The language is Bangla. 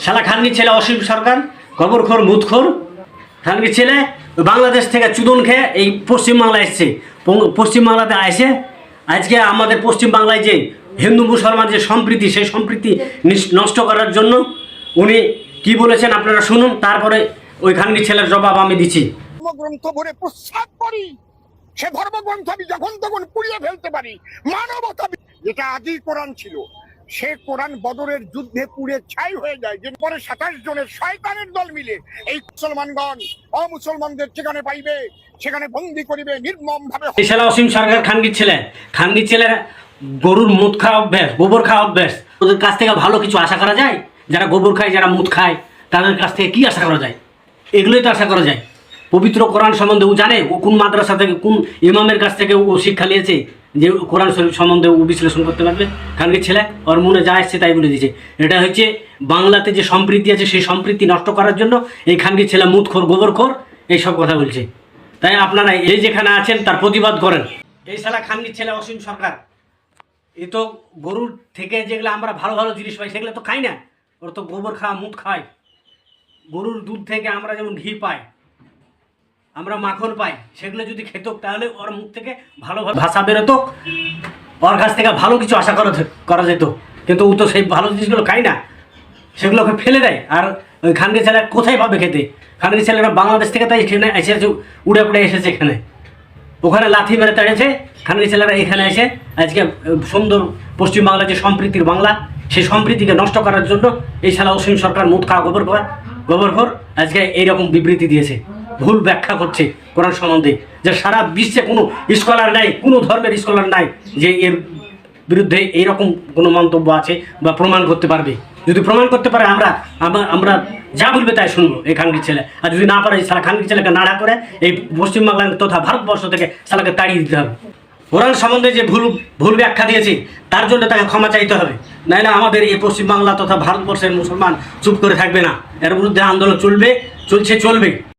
শালা খানকির ছেলে অসীম সরকার, গোবরখোর মুদখোর খানকির ছেলে বাংলাদেশ থেকে চুদন খেয়ে এই পশ্চিমবাংলায় এসছে। পশ্চিমবাংলাতে এসে আজকে আমাদের পশ্চিমবাংলায় যে হিন্দু মুসলমান যে সম্প্রীতি, সেই সম্প্রীতি নষ্ট করার জন্য উনি কি বলেছেন আপনারা শুনুন, তারপরে ওই খানকির ছেলের জবাব আমি দিচ্ছি। ধর্মগ্রন্থ ভরে প্রস্তাব করি, সে ধর্মগ্রন্থ আমি যখন তখন পুড়িয়ে ফেলতে পারি। মানবতা যেটা আদি কোরআন ছিল, সে কোরআন বদরের যুদ্ধে পুড়ে ছাই হয়ে যায়। যে পরে 27 জনের শয়তানের দল মিলে এই মুসলমানগণ অমুসলমানদের যেখানে পাইবে সেখানে বন্দি করিবে নির্মম ভাবে। এই শালা অসীম সরকার খানকির ছেলেরা গরুর মুদ খাওয়া অভ্যাস, গোবর খাওয়া অভ্যাস। ওদের কাছ থেকে ভালো কিছু আশা করা যায়? যারা গোবর খায়, যারা মুদ খায়, তাদের কাছ থেকে কি আশা করা যায়? এগুলোই তো আশা করা যায়। পবিত্র কোরআন সম্বন্ধে ও জানে, ও কোন মাদ্রাসা থেকে কোন ইমামের কাছ থেকে ও শিক্ষা নিয়েছে যে কোরআন শরীফ সম্বন্ধে ও বিশ্লেষণ করতে পারবে? খানকির ছেলে ওর মনে যা আসছে তাই বলে দিয়েছে। এটা হচ্ছে বাংলাতে যে সম্প্রীতি আছে, সেই সম্প্রীতি নষ্ট করার জন্য এই খানকির ছেলে মুদখোর, গোবরখোর এইসব কথা বলছে। তাই আপনারা এই যেখানে আছেন তার প্রতিবাদ করেন। এই শালা খানকির ছেলে অসীম সরকার, এ তো গরুর থেকে যেগুলো আমরা ভালো ভালো জিনিস পাই সেগুলো তো খাই না। ওর তো গোবর খাওয়া, মুদ খায়। গরুর দুধ থেকে আমরা যেমন ঘি পাই, আমরা মাখন পাই, সেগুলো যদি খেত তাহলে ওর মুখ থেকে ভালো ভাষা বেরোতো, ওর কাছ থেকে ভালো কিছু আশা করা যেত। কিন্তু ও তো সেই ভালো জিনিসগুলো খায় না, সেগুলোকে ফেলে দেয়। আর ওই খানকির ছেলে কোথায় পাবে খেতে? খানকির ছেলেরা বাংলাদেশ থেকে তাই এখানে এসেছে, উড়ে পুড়ে এসেছে এখানে, ওখানে লাথি মেরে তাড়িয়েছে। খানকির ছেলেরা এখানে এসে আজকে সুন্দর পশ্চিমবাংলার যে সম্প্রীতির বাংলা, সেই সম্প্রীতিকে নষ্ট করার জন্য এই শালা অসীম সরকার মুদ খাওয়া গোবরখোর আজকে এইরকম বিবৃতি দিয়েছে, ভুল ব্যাখ্যা করছে কোরআন সম্বন্ধে। যে সারা বিশ্বে কোনো স্কলার নাই, কোনো ধর্মের স্কলার নাই যে এর বিরুদ্ধে এইরকম কোনো মন্তব্য আছে বা প্রমাণ করতে পারবে। যদি প্রমাণ করতে পারে আমরা যা বলবে তাই শুনবো এই খানকির ছেলে। আর যদি না পারে সারা খানকির ছেলেকে নাড়া করে এই পশ্চিমবাংলা তথা ভারতবর্ষ থেকে সালাকে তাড়িয়ে দিতে হবে। কোরআন সম্বন্ধে যে ভুল ব্যাখ্যা দিয়েছে তার জন্য তাকে ক্ষমা চাইতে হবে, নাহলে আমাদের এই পশ্চিমবাংলা তথা ভারতবর্ষের মুসলমান চুপ করে থাকবে না। এর বিরুদ্ধে আন্দোলন চলবে, চলবে।